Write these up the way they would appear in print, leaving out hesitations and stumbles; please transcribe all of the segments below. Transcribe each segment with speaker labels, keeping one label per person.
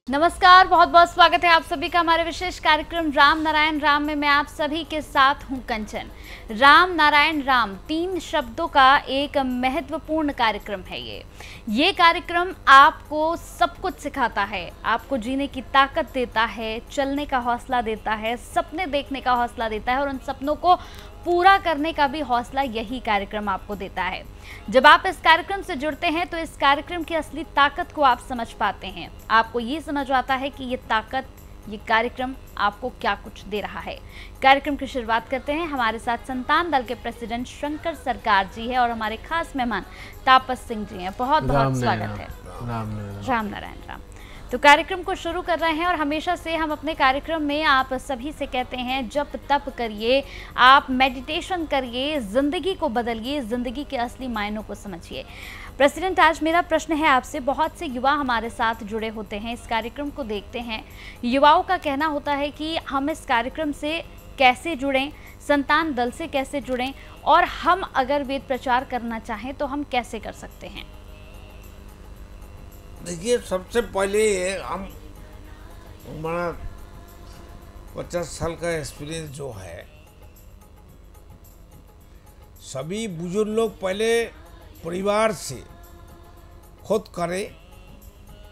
Speaker 1: नमस्कार, बहुत बहुत स्वागत है आप सभी का हमारे विशेष कार्यक्रम राम नारायण राम में। मैं आप सभी के साथ हूं कंचन। राम नारायण राम 3 शब्दों का एक महत्वपूर्ण कार्यक्रम है ये कार्यक्रम आपको सब कुछ सिखाता है, आपको जीने की ताकत देता है, चलने का हौसला देता है, सपने देखने का हौसला देता है और उन सपनों को पूरा करने का भी हौसला यही कार्यक्रम आपको देता है। जब आप इस कार्यक्रम से जुड़ते हैं तो इस कार्यक्रम की असली ताकत को आप समझ पाते हैं। आपको ये समझ आता है कि ये ताकत, ये कार्यक्रम आपको क्या कुछ दे रहा है। कार्यक्रम की शुरुआत करते हैं। हमारे साथ संतान दल के प्रेसिडेंट शंकर सरकार जी है और हमारे खास मेहमान तापस सिंह जी हैं। बहुत बहुत स्वागत है। राम नारायण राम। तो कार्यक्रम को शुरू कर रहे हैं और हमेशा से हम अपने कार्यक्रम में आप सभी से कहते हैं, जप तप करिए, आप मेडिटेशन करिए, ज़िंदगी को बदलिए, ज़िंदगी के असली मायनों को समझिए। प्रेसिडेंट, आज मेरा प्रश्न है आपसे। बहुत से युवा हमारे साथ जुड़े होते हैं, इस कार्यक्रम को देखते हैं। युवाओं का कहना होता है कि हम इस कार्यक्रम से कैसे जुड़ें, संतान दल से कैसे जुड़ें, और हम अगर वेद प्रचार करना चाहें तो हम कैसे कर सकते हैं?
Speaker 2: देखिए, सबसे पहले हम हमारा 50 साल का एक्सपीरियंस जो है, सभी बुजुर्ग लोग पहले परिवार से खुद करे,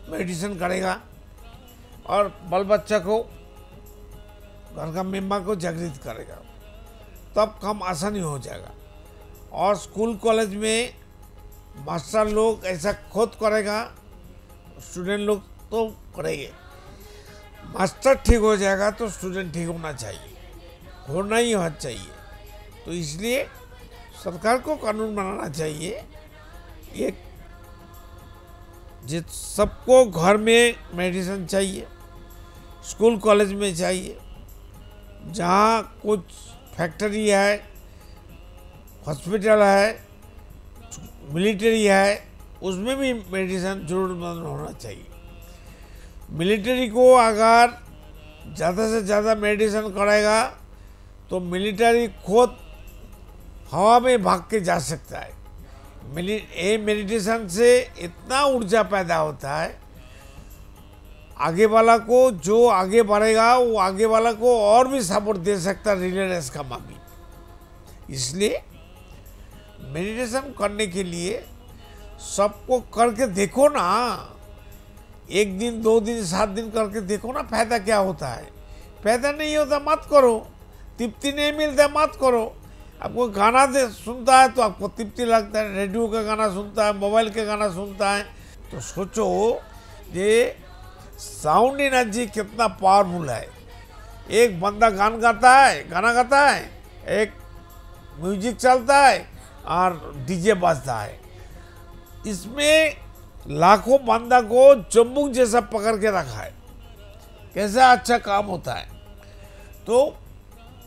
Speaker 2: मेडिसिन करेगा और बाल बच्चा को, घर का मेम्बर को जागृत करेगा, तब काम आसानी हो जाएगा। और स्कूल कॉलेज में मास्टर लोग ऐसा खुद करेगा, स्टूडेंट लोग तो करेंगे। मास्टर ठीक हो जाएगा तो स्टूडेंट ठीक होना चाहिए, होना ही होना चाहिए। तो इसलिए सरकार को कानून बनाना चाहिए, एक जिस सबको घर में मेडिसिन चाहिए, स्कूल कॉलेज में चाहिए, जहाँ कुछ फैक्ट्री है, हॉस्पिटल है, मिलिट्री है, उसमें भी मेडिसिन जरूरतमंद होना चाहिए। मिलिट्री को अगर ज़्यादा से ज़्यादा मेडिसिन करेगा तो मिलिट्री खुद हवा में भाग के जा सकता है। मेडिटेशन से इतना ऊर्जा पैदा होता है, आगे वाला को, जो आगे बढ़ेगा वो आगे वाला को और भी सपोर्ट दे सकता है रिले रेस का मामले। इसलिए मेडिटेशन करने के लिए सबको करके देखो ना, 1 दिन 2 दिन 7 दिन करके देखो ना, फायदा क्या होता है। फायदा नहीं होता मत करो, तृप्ति नहीं मिलता मत करो। आपको गाना सुनता है तो आपको तृप्ति लगता है, रेडियो का गाना सुनता है, मोबाइल के गाना सुनता है, तो सोचो ये साउंड एनर्जी कितना पावरफुल है। एक बंदा गाना गाता है, एक म्यूजिक चलता है और डीजे बजता है। इसमें लाखों बंदा को चुम्बक जैसा पकड़ के रखा है। कैसा अच्छा काम होता है। तो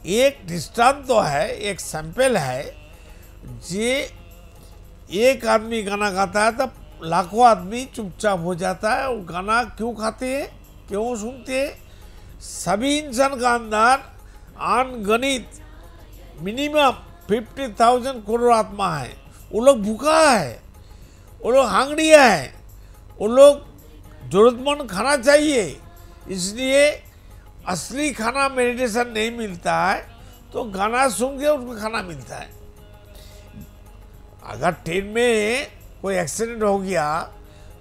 Speaker 2: एक दृष्टांत तो है, एक सैंपल है। जे एक आदमी गाना गाता है तब लाखों आदमी चुपचाप हो जाता है। वो गाना क्यों खाते हैं, क्यों सुनते हैं? सभी इंसान का अंदर अनगणित मिनिमम 50,000 करोड़ आत्मा है। वो लोग भूखा है, वो लोग हंगड़िया है, वो लोग जरूरतमंद खाना चाहिए। इसलिए असली खाना मेडिटेशन नहीं मिलता है तो गाना सुन के उनको खाना मिलता है। अगर ट्रेन में कोई एक्सीडेंट हो गया,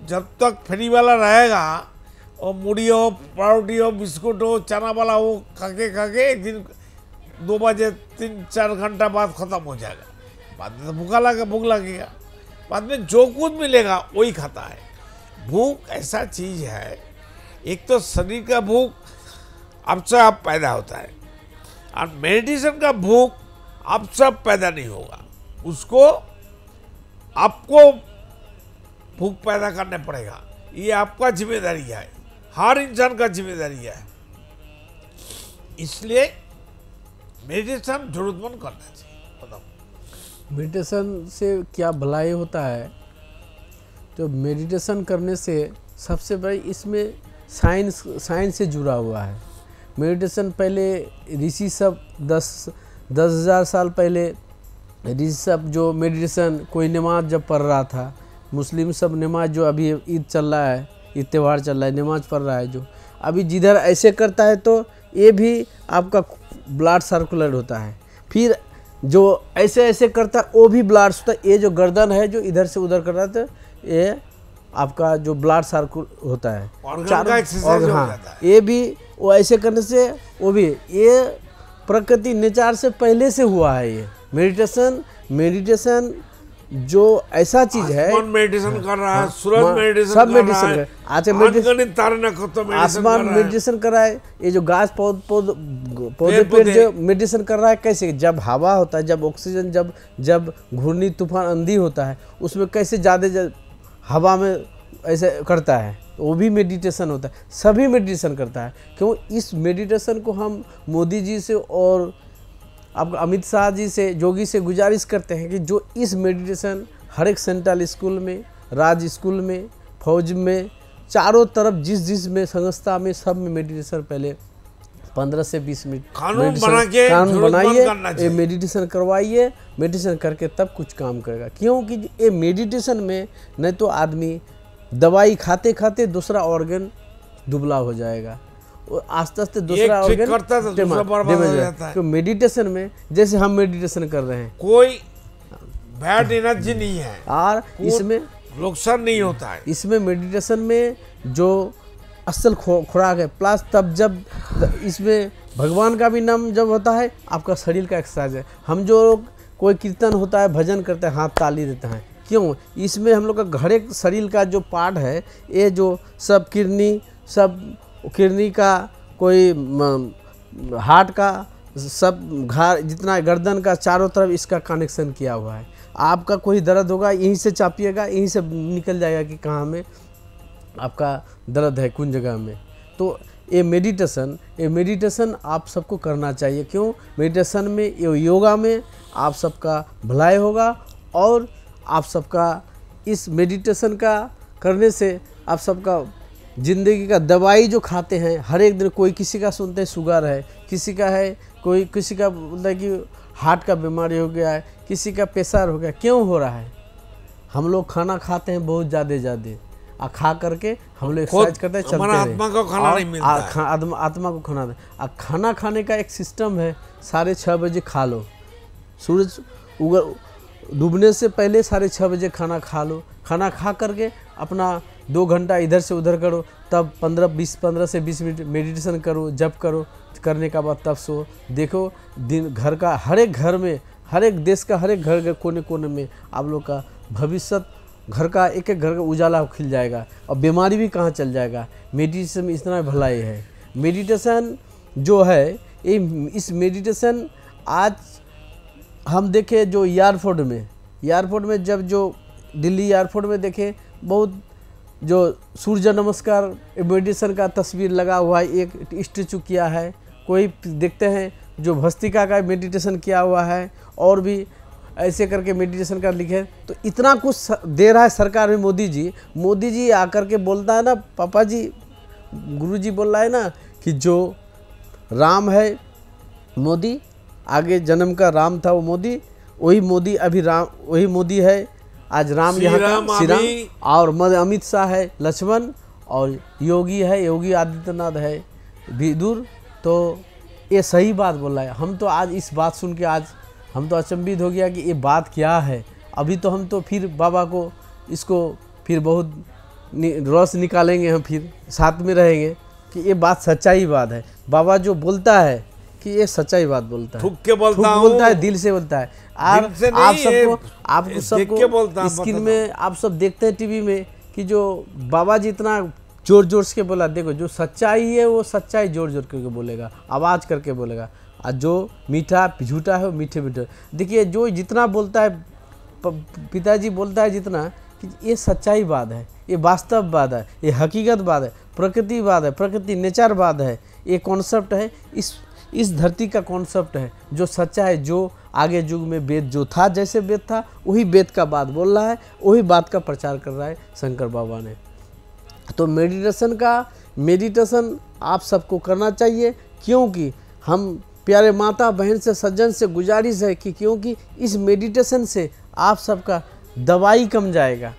Speaker 2: जब तक फेरी वाला रहेगा और मुड़ी हो, पाउटी हो, बिस्कुट हो, चना वाला हो, खाके एक दिन 2 बजे 3-4 घंटा बाद ख़त्म हो जाएगा। बाद में तो भूख लगेगा, बाद में जो कुछ मिलेगा वही खाता है। भूख ऐसा चीज़ है, एक तो शरीर का भूख अब से आप पैदा होता है, और मेडिटेशन का भूख अब सब पैदा नहीं होगा। उसको आपको भूख पैदा करना पड़ेगा। ये आपका जिम्मेदारी है, हर इंसान का जिम्मेदारी है। इसलिए मेडिटेशन जरूरतमंद करना चाहिए। बताओ,
Speaker 3: मेडिटेशन से क्या भलाई होता है? तो मेडिटेशन करने से सबसे बड़ी इसमें साइंस से जुड़ा हुआ है। मेडिटेशन पहले ऋषि सब 10,000 साल पहले ऋषि सब जो मेडिटेशन, कोई नमाज जब पढ़ रहा था, मुस्लिम सब नमाज जो अभी ईद चल रहा है, ये त्यौहार चल रहा है, नमाज पढ़ रहा है जो, अभी जिधर ऐसे करता है तो ये भी आपका ब्लड सर्कुलर होता है। फिर जो ऐसे ऐसे करता है वो भी ब्लड होता है। ये जो गर्दन है जो इधर से उधर कर रहा था, ये आपका जो ब्लड सर्कुल होता है,
Speaker 2: और
Speaker 3: हाँ, ये भी वो ऐसे करने से वो भी, ये प्रकृति नेचर से पहले से हुआ है। ये मेडिटेशन जो ऐसा चीज है,
Speaker 2: मेडिटेशन कर रहा है, सूरज मेडिटेशन
Speaker 3: सब
Speaker 2: कर
Speaker 3: मेडिटेशन
Speaker 2: रहा है,
Speaker 3: कर,
Speaker 2: तारे
Speaker 3: आसमान मेडिटेशन कर रहा है, ये जो घास पौधे पेड़ जो मेडिटेशन कर रहा है। कैसे, जब हवा होता है, जब ऑक्सीजन, जब घूर्णी तूफान आंधी होता है, उसमें कैसे ज़्यादा हवा में ऐसे करता है, वो भी मेडिटेशन होता है। सभी मेडिटेशन करता है। क्यों? इस मेडिटेशन को हम मोदी जी से और आपका अमित शाह जी से, योगी से गुजारिश करते हैं कि जो इस मेडिटेशन हर एक सेंट्रल स्कूल में, राज्य स्कूल में, फौज में, चारों तरफ जिस में संस्था में, सब में मेडिटेशन पहले 15 से 20 मिनट
Speaker 2: कानून
Speaker 3: बनाइए, मेडिटेशन करवाइए। मेडिटेशन करके तब कुछ काम करेगा। क्योंकि ये मेडिटेशन में नहीं तो आदमी दवाई खाते खाते दूसरा ऑर्गन दुबला हो जाएगा, आस्ते आस्ते दूसरा ऑर्गन डैमेज हो जाता है। तो मेडिटेशन में जैसे हम मेडिटेशन कर रहे हैं,
Speaker 2: कोई बैड एनर्जी नहीं है
Speaker 3: और इसमें
Speaker 2: नुकसान नहीं होता है।
Speaker 3: इसमें मेडिटेशन में जो असल खुराक है, प्लस तब जब इसमें भगवान का भी नाम जब होता है, आपका शरीर का एक्सरसाइज है। हम जो कोई कीर्तन होता है, भजन करते हैं, हाथ ताली देते हैं, क्यों? इसमें हम लोग का हर एक शरीर का जो पार्ट है, ये जो सब किडनी का, कोई हार्ट का, सब घाट जितना गर्दन का, चारों तरफ इसका कनेक्शन किया हुआ है। आपका कोई दर्द होगा, यहीं से चापिएगा, यहीं से निकल जाएगा कि कहाँ में आपका दर्द है, कौन जगह में। तो ये मेडिटेशन आप सबको करना चाहिए। क्यों? मेडिटेशन में, योगा में आप सबका भलाई होगा और आप सबका इस मेडिटेशन का करने से आप सबका ज़िंदगी का दवाई जो खाते हैं हर एक दिन, कोई किसी का सुनते हैं शुगर है, किसी का है, किसी का बोलता है कि हार्ट का बीमारी हो गया है, किसी का प्रेशर हो गया। क्यों हो रहा है? हम लोग खाना खाते हैं बहुत ज़्यादा खा करके हम लोग एक्सरसाइज करते हैं, चलते हैं,
Speaker 2: आत्मा को खाना नहीं मिलता है।
Speaker 3: आत्मा को खाना नहीं। खाना खाने का एक सिस्टम है, 6:30 बजे खा लो, सूरज डूबने से पहले 6:30 बजे खाना खा लो। खाना खा करके अपना 2 घंटा इधर से उधर करो, तब 15 से 20 मिनट मेडिटेशन करो, जप करो, करने का बाद तब सो। देखो दिन घर का हर एक घर में, हर एक देश का हर एक घर के कोने कोने में आप लोग का भविष्य, घर का एक एक घर का उजाला खिल जाएगा और बीमारी भी कहाँ चल जाएगा। मेडिटेशन में इतना भलाई है। मेडिटेशन जो है, इस मेडिटेशन आज हम देखें जो एयरपोर्ट में जब जो दिल्ली एयरपोर्ट में देखें, बहुत जो सूर्य नमस्कार मेडिटेशन का तस्वीर लगा हुआ है, एक स्टैचू किया है। कोई देखते हैं जो भस्त्रिका का मेडिटेशन किया हुआ है, और भी ऐसे करके मेडिटेशन का लिखे। तो इतना कुछ दे रहा है सरकार में मोदी जी आकर के बोलता है ना, पापा जी, गुरु जी बोल रहा है ना कि जो राम है मोदी, आगे जन्म का राम था वो मोदी, वही मोदी अभी राम, वही मोदी है आज राम, यहाँ का श्री राम। और अमित शाह है लक्ष्मण, और योगी है, योगी आदित्यनाथ है विदुर। तो ये सही बात बोल रहा है। हम तो आज इस बात सुन के आज हम तो अचंभित हो गया कि ये बात क्या है। अभी तो हम तो फिर बाबा को इसको फिर बहुत रस निकालेंगे, हम फिर साथ में रहेंगे कि ये बात सच्चाई बात है। बाबा जो बोलता है कि ये सच्चाई बात बोलता है,
Speaker 2: ठुक के बोलता है,
Speaker 3: दिल से बोलता है। आप सबको स्क्रीन में आप सब देखते हैं टीवी में कि जो बाबा जी इतना जोर जोर से बोला। देखो जो सच्चाई है वो सच्चाई जोर जोर करके बोलेगा, आवाज़ करके बोलेगा, और जो मीठा झूठा है वो मीठे मीठे। देखिए जो जितना बोलता है पिताजी बोलता है जितना, कि ये सच्चाई बात है, ये वास्तव बात है, ये हकीकत बात है, प्रकृति बात है, प्रकृति नेचर बात है, ये कॉन्सेप्ट है, इस धरती का कॉन्सेप्ट है जो सच्चा है। जो आगे युग में वेद जो था, जैसे वेद था वही वेद का बात बोल रहा है, वही बात का प्रचार कर रहा है शंकर बाबा ने। तो मेडिटेशन आप सबको करना चाहिए। क्योंकि हम प्यारे माता बहन से, सज्जन से गुजारिश है कि क्योंकि इस मेडिटेशन से आप सबका दवाई कम जाएगा,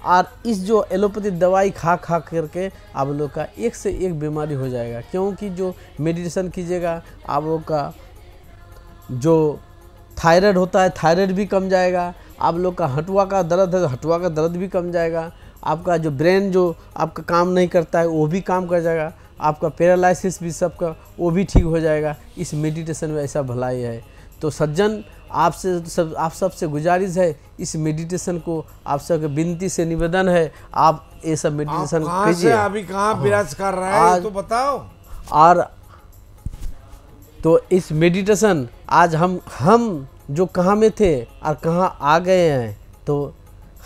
Speaker 3: और इस जो एलोपैथी दवाई खा खा करके आप लोग का एक से एक बीमारी हो जाएगा। क्योंकि जो मेडिटेशन कीजिएगा आप लोग का जो थायराइड होता है थायराइड भी कम जाएगा, आप लोग का हटुआ का दर्द है हटुआ का दर्द भी कम जाएगा, आपका जो ब्रेन जो आपका काम नहीं करता है वो भी काम कर जाएगा, आपका पैरालिसिस भी सबका वो भी ठीक हो जाएगा। इस मेडिटेशन में ऐसा भलाई है। तो सज्जन आप सबसे गुजारिश है इस मेडिटेशन को आप सबके विनती से निवेदन है आप ये सब मेडिटेशन कीजिए।
Speaker 2: अभी कहाँ विराज कर रहा है तो बताओ।
Speaker 3: और तो इस मेडिटेशन आज हम जो कहाँ में थे और कहाँ आ गए हैं तो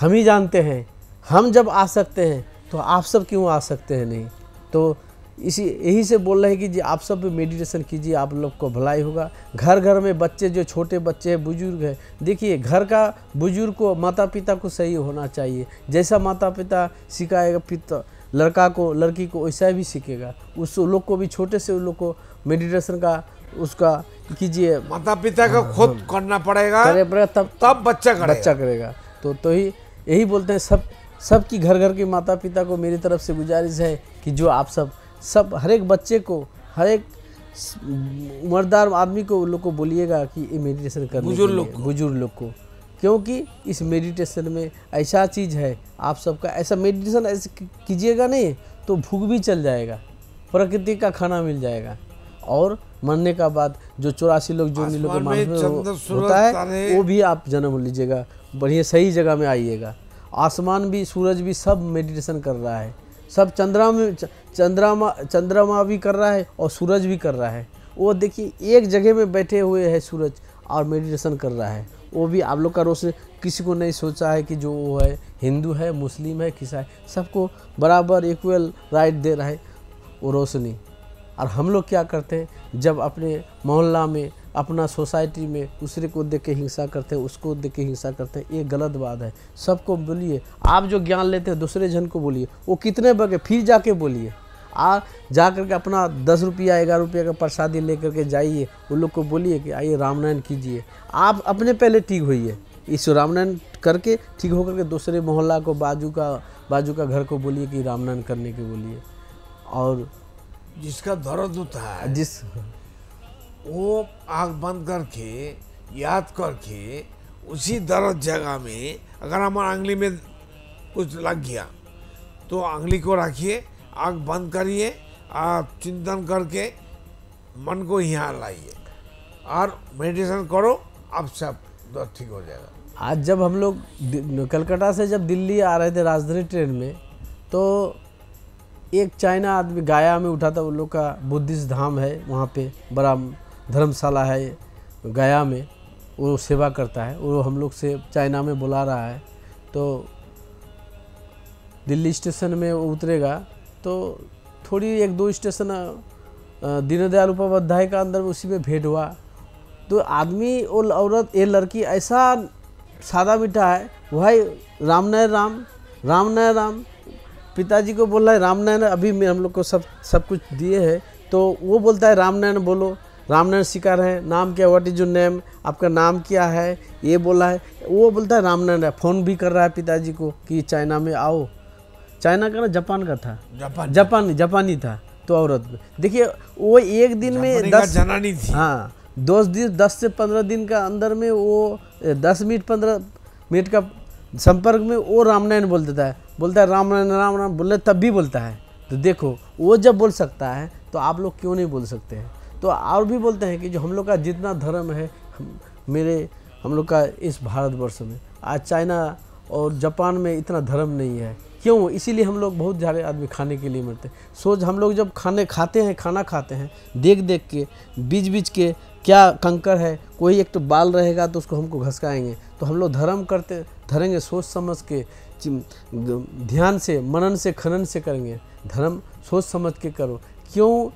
Speaker 3: हम ही जानते हैं। हम जब आ सकते हैं तो आप सब क्यों आ सकते हैं नहीं। तो यही से बोल रहे हैं कि जी आप सब मेडिटेशन कीजिए, आप लोग को भलाई होगा। घर घर में बच्चे जो छोटे बच्चे हैं बुजुर्ग हैं, देखिए घर का बुजुर्ग को माता पिता को सही होना चाहिए। जैसा माता पिता सिखाएगा पिता लड़का को लड़की को वैसा भी सीखेगा। उस लोग को भी छोटे से उन लोग को मेडिटेशन का उसका कीजिए।
Speaker 2: माता पिता का खुद करना पड़ेगा तब बच्चा
Speaker 3: करेगा। तो यही बोलते हैं सबकी घर घर के माता पिता को मेरी तरफ से गुजारिश है कि जो आप सब हर एक बच्चे को हर एक उम्रदार आदमी को उन लोग को बोलिएगा कि ये मेडिटेशन करने बुजुर्ग लोग को। क्योंकि इस मेडिटेशन में ऐसा चीज़ है आप सबका ऐसा मेडिटेशन ऐसे कीजिएगा नहीं तो भूख भी चल जाएगा, प्रकृति का खाना मिल जाएगा और मरने का बाद जो 84 लोग जो लोग को मानव होता है वो भी आप जन्म लीजिएगा, बढ़िया सही जगह में आइएगा। आसमान भी सूरज भी सब मेडिटेशन कर रहा है, सब चंद्रमा भी कर रहा है और सूरज भी कर रहा है। वो देखिए एक जगह में बैठे हुए है सूरज और मेडिटेशन कर रहा है। वो भी आप लोग का रोशनी किसी को नहीं सोचा है कि जो वो है हिंदू है मुस्लिम है ईसाई सबको बराबर इक्वल राइट दे रहा है वो रोशनी। और हम लोग क्या करते हैं जब अपने मोहल्ला में अपना सोसाइटी में दूसरे को देख के हिंसा करते हैं उसको देख के हिंसा करते हैं, ये गलत बात है। सबको बोलिए, आप जो ज्ञान लेते हैं दूसरे जन को बोलिए, वो कितने बगे फिर जाके बोलिए। जा करके अपना 10 रुपया 11 रुपया का प्रसादी लेकर के जाइए, उन लोग को बोलिए कि आइए रामनारायण कीजिए। आप अपने पहले ठीक होइए, इस रामनारायण करके ठीक होकर के दूसरे मोहल्ला को बाजू का घर को बोलिए कि रामनारायण करने के बोलिए। और
Speaker 2: जिसका दर्द होता है वो आँख बंद करके याद करके उसी दर्द जगह में अगर हमारा अंगली में कुछ लग गया तो अंगली को रखिए, आँख बंद करिए, आप चिंतन करके मन को यहाँ लाइए और मेडिटेशन करो, अब सब दर्द ठीक हो जाएगा।
Speaker 3: आज जब हम लोग कलकत्ता से जब दिल्ली आ रहे थे राजधानी ट्रेन में तो एक चाइना आदमी गया में उठा था। उन लोग का बुद्धिस्ट धाम है, वहाँ पे बड़ा धर्मशाला है गया में, वो सेवा करता है। वो हम लोग से चाइना में बुला रहा है। तो दिल्ली स्टेशन में वो उतरेगा तो थोड़ी 1-2 स्टेशन दीनदयाल उपाध्याय का अंदर उसी में भेंट हुआ। तो आदमी और औरत ये लड़की ऐसा सादा मीठा है, वही रामनारायण राम पिताजी को बोल रहा है रामनारायण अभी हम लोग को सब कुछ दिए हैं। तो वो बोलता है रामनारायण बोलो, रामनारायण सिखा रहे हैं, नाम क्या, व्हाट इज योर नेम, आपका नाम क्या है, ये बोला है। वो बोलता है रामनारायण, फ़ोन भी कर रहा है पिताजी को कि चाइना में आओ। चाइना का ना जापान का था, जापानी था। तो औरत देखिए वो एक दिन में 10
Speaker 2: जनानी थी।
Speaker 3: हाँ 10 से 15 दिन का अंदर में वो 10 मिनट 15 मिनट का संपर्क में वो रामनारायण बोल देता है, बोलता है रामनारायण बोले तब भी बोलता है। तो देखो वो जब बोल सकता है तो आप लोग क्यों नहीं बोल सकते हैं। तो और भी बोलते हैं कि जो हम लोग का जितना धर्म है हम लोग का इस भारतवर्ष में, आज चाइना और जापान में इतना धर्म नहीं है। क्यों? इसीलिए हम लोग बहुत ज़्यादा आदमी खाने के लिए मरते हैं। सोच हम लोग जब खाना खाते हैं देख के बीच के क्या कंकर है, कोई एक तो बाल रहेगा तो उसको हमको घसकाएंगे। तो हम लोग धरेंगे सोच समझ के, ध्यान से, मनन से, खनन से करेंगे। धर्म सोच समझ के करो। क्यों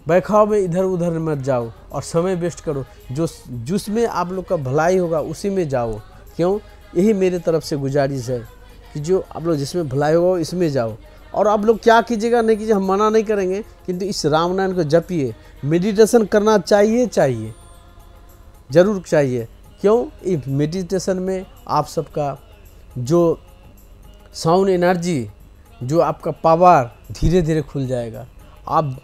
Speaker 3: बैखाव में इधर उधर मत जाओ और समय वेस्ट करो। जिसमें आप लोग का भलाई होगा उसी में जाओ। क्यों? यही मेरे तरफ से गुजारिश है कि जो आप लोग जिसमें भलाई होगा इसमें जाओ। और आप लोग क्या कीजिएगा नहीं कीजिए, हम मना नहीं करेंगे, किंतु इस रामनारायण को जपिए। मेडिटेशन करना चाहिए ज़रूर चाहिए। क्यों? इस मेडिटेशन में आप सबका जो साउंड एनर्जी, जो आपका पावर धीरे धीरे खुल जाएगा। आप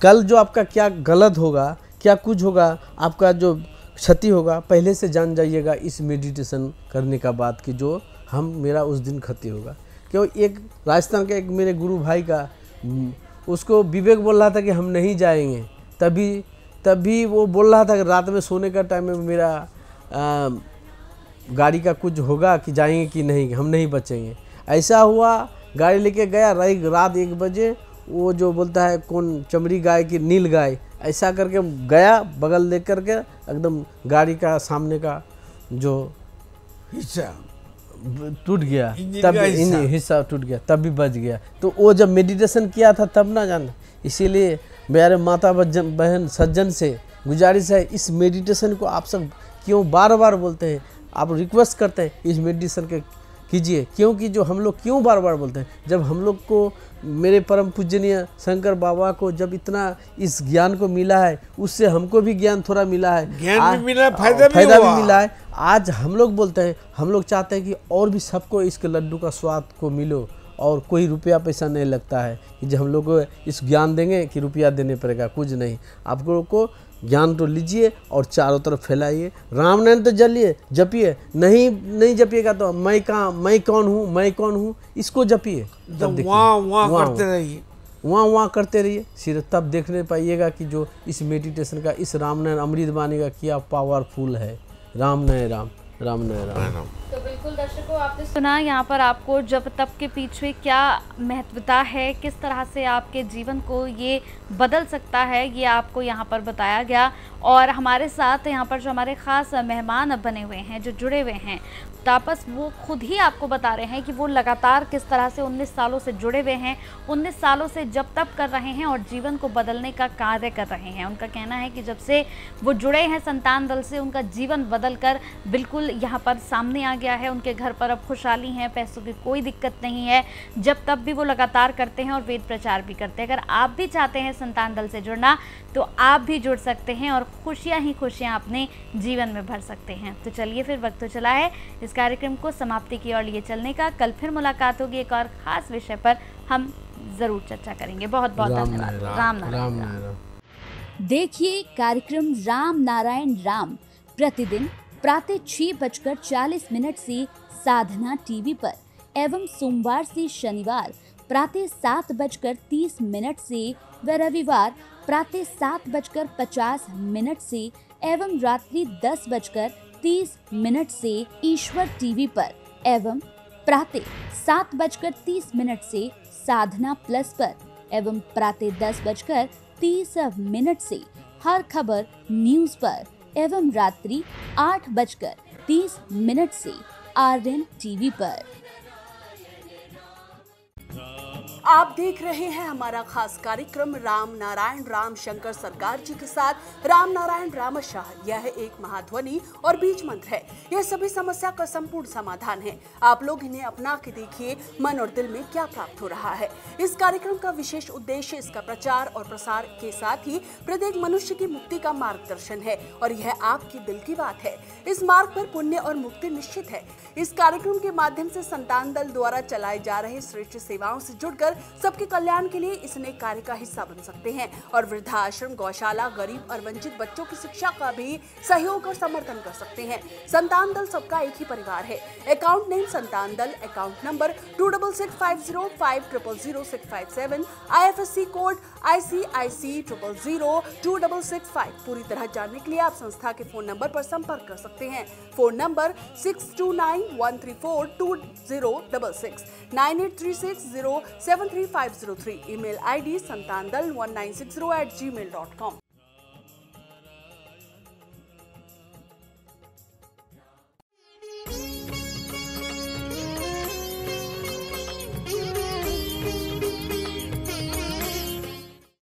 Speaker 3: कल जो आपका क्या गलत होगा, क्या कुछ होगा, आपका जो क्षति होगा, पहले से जान जाइएगा इस मेडिटेशन करने का बाद कि जो मेरा उस दिन क्षति होगा। क्यों, एक राजस्थान का एक मेरे गुरु भाई का, उसको विवेक बोल रहा था कि हम नहीं जाएंगे, तभी वो बोल रहा था कि रात में सोने का टाइम में मेरा गाड़ी का कुछ होगा कि जाएंगे कि नहीं, हम नहीं बचेंगे। ऐसा हुआ, गाड़ी लेके गया, रात 1 बजे, वो जो बोलता है कौन चमड़ी गाय की नील गाय, ऐसा करके गया, बगल ले करके एकदम गाड़ी का सामने का जो
Speaker 2: हिस्सा
Speaker 3: टूट गया, तब हिस्सा टूट गया, तब भी बच गया। तो वो जब मेडिटेशन किया था तब ना जाना। इसीलिए मेरे माता बहन सज्जन से गुजारिश है, इस मेडिटेशन को आप सब क्यों बार बार बोलते हैं, आप रिक्वेस्ट करते हैं इस मेडिटेशन के कीजिए। क्योंकि जो हम लोग क्यों बार बार बोलते हैं, जब हम लोग को मेरे परम पूजनीय शंकर बाबा को जब इतना इस ज्ञान को मिला है, उससे हमको भी ज्ञान थोड़ा मिला है,
Speaker 2: ज्ञान भी मिला, फायदा
Speaker 3: भी मिला है। आज हम लोग बोलते हैं, हम लोग चाहते हैं कि और भी सबको इसके लड्डू का स्वाद को मिलो, और कोई रुपया पैसा नहीं लगता है कि जब हम लोग को इस ज्ञान देंगे कि रुपया देने पड़ेगा, कुछ नहीं। आप लोगों को ज्ञान तो लीजिए और चारों तरफ फैलाइए, राम नाम तो जपिए, नहीं जपिएगा तो मैं कौन हूँ, इसको जपिए। तब वहाँ करते रहिए, सिर्फ तब देखने पाइएगा कि जो इस मेडिटेशन का, इस राम नाम अमृत वाणी का क्या पावरफुल है। राम नय राम, राम नय राम।
Speaker 1: तो बिल्कुल दर्शकों, आपने सुना यहाँ पर आपको जप तप के पीछे क्या महत्वता है, किस तरह से आपके जीवन को ये बदल सकता है, ये आपको यहाँ पर बताया गया। और हमारे साथ यहाँ पर जो हमारे ख़ास मेहमान बने हुए हैं, जो जुड़े हुए हैं, तापस, वो खुद ही आपको बता रहे हैं कि वो लगातार किस तरह से 19 सालों से जुड़े हुए हैं, 19 सालों से जप तप कर रहे हैं और जीवन को बदलने का कार्य कर रहे हैं। उनका कहना है कि जब से वो जुड़े हैं संतान दल से, उनका जीवन बदलकर बिल्कुल यहाँ पर सामने आ गया है। उनके घर पर अब खुशहाली है, पैसों की कोई दिक्कत नहीं है। जब तब भी वो लगातार करते हैं और वेद प्रचार भी करते हैं। अगर आप भी चाहते हैं संतान दल से जुड़ना, तो आप भी जुड़ सकते हैं और खुशियाँ ही खुशियाँ अपने जीवन में भर सकते हैं। तो चलिए, फिर वक्त तो चला है इस कार्यक्रम को समाप्ति की ओर लिए चलने का। कल फिर मुलाकात होगी एक और खास विषय पर, हम जरूर चर्चा करेंगे। बहुत बहुत धन्यवाद। राम नारायण।
Speaker 4: देखिए कार्यक्रम राम नारायण राम प्रतिदिन प्रातः 6:40 से साधना टीवी पर, एवं सोमवार से शनिवार प्रातः 7:30 से व रविवार प्रातः 7:50 से एवं रात्रि 10:30 से ईश्वर टीवी पर, एवं प्रातः 7:30 से साधना प्लस पर, एवं प्रातः 10:30 से हर खबर न्यूज पर, एवं रात्रि 8:30 से आर्यन टीवी पर।
Speaker 5: आप देख रहे हैं हमारा खास कार्यक्रम राम नारायण राम शंकर सरकार जी के साथ राम नारायण रामशाह। यह एक महाध्वनि और बीज मंत्र है। यह सभी समस्या का संपूर्ण समाधान है। आप लोग इन्हें अपना के देखिए, मन और दिल में क्या प्राप्त हो रहा है। इस कार्यक्रम का विशेष उद्देश्य इसका प्रचार और प्रसार के साथ ही प्रत्येक मनुष्य की मुक्ति का मार्गदर्शन है, और यह आपकी दिल की बात है। इस मार्ग पर पुण्य और मुक्ति निश्चित है। इस कार्यक्रम के माध्यम से संतान दल द्वारा चलाए जा रहे श्रेष्ठ सेवाओं से जुड़कर सबके कल्याण के लिए इस नए कार्य का हिस्सा बन सकते हैं, और वृद्धाश्रम, गौशाला, गरीब और वंचित बच्चों की शिक्षा का भी सहयोग और समर्थन कर सकते हैं। संतान दल सबका एक ही परिवार है। अकाउंट नेम संतान दल, account number 266505000657, IFSC code ICIC 0002665। पूरी तरह जानने के लिए आप संस्था के फोन नंबर पर संपर्क कर सकते हैं। Phone number 6291342066, 9836073503, email ID santandal1960@gmail.com।